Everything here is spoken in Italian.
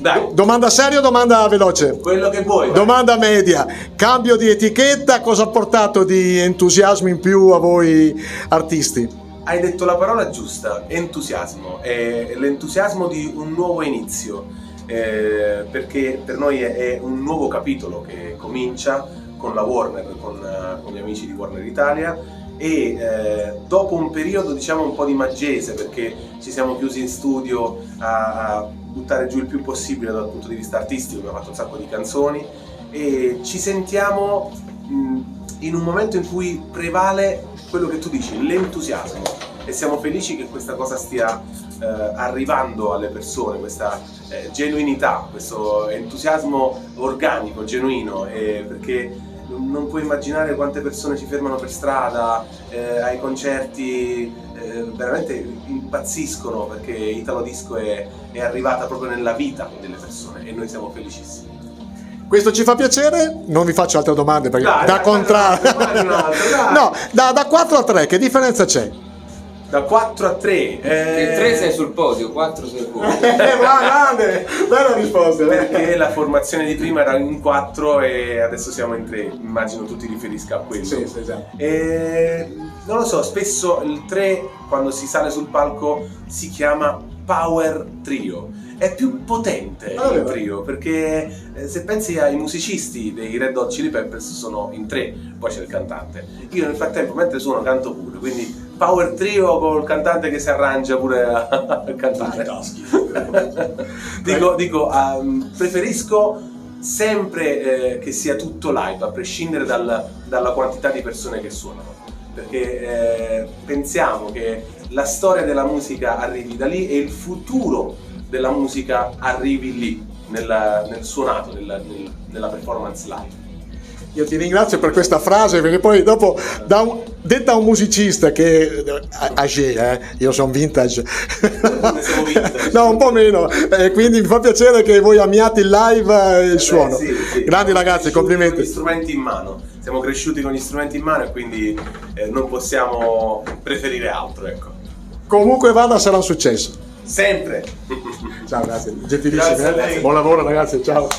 Dai. Domanda seria o domanda veloce? Quello che vuoi. Domanda media. Cambio di etichetta, cosa ha portato di entusiasmo in più a voi artisti? Hai detto la parola giusta, entusiasmo. È l'entusiasmo di un nuovo inizio, perché per noi è un nuovo capitolo che comincia con la Warner, con gli amici di Warner Italia, e dopo un periodo diciamo un po' di maggese, perché ci siamo chiusi in studio a buttare giù il più possibile dal punto di vista artistico, abbiamo fatto un sacco di canzoni e ci sentiamo in un momento in cui prevale quello che tu dici, l'entusiasmo, e siamo felici che questa cosa stia arrivando alle persone, questa genuinità, questo entusiasmo organico, genuino, perché non puoi immaginare quante persone ci fermano per strada, ai concerti, veramente impazziscono perché Italo Disco è arrivata proprio nella vita delle persone e noi siamo felicissimi. Questo ci fa piacere, non vi faccio altre domande perché Dai, da dai, contrario. dai. No, da 4 a 3 che differenza c'è? Da 4 a 3. Che 3 sei sul podio, 4 sei fuori. Grande, bella risposta. Perché la formazione di prima era in 4 e adesso siamo in 3, immagino tu ti riferisca a quello. Sì, già. E non lo so, spesso il 3 quando si sale sul palco si chiama Power Trio. È più potente il trio, perché se pensi ai musicisti dei Red Hot Chili Peppers sono in 3, poi c'è il cantante. Io nel frattempo mentre suono canto pure, quindi Power Trio col cantante che si arrangia pure a cantare. dico, preferisco sempre che sia tutto live, a prescindere dalla quantità di persone che suonano, perché pensiamo che la storia della musica arrivi da lì e il futuro della musica arrivi lì, nel suonato, nella performance live. Io ti ringrazio per questa frase, perché poi dopo, detta a un musicista che io sono vintage. Siamo vintage. No, un po' meno, quindi mi fa piacere che voi amiate il live e il suono. Sì. Grandi ragazzi, complimenti. Con gli strumenti in mano, siamo cresciuti con gli strumenti in mano e quindi non possiamo preferire altro, ecco. Comunque vada, sarà un successo. Sempre. Ciao, grazie, gentilissimi. Grazie a lei. Buon lavoro ragazzi, ciao.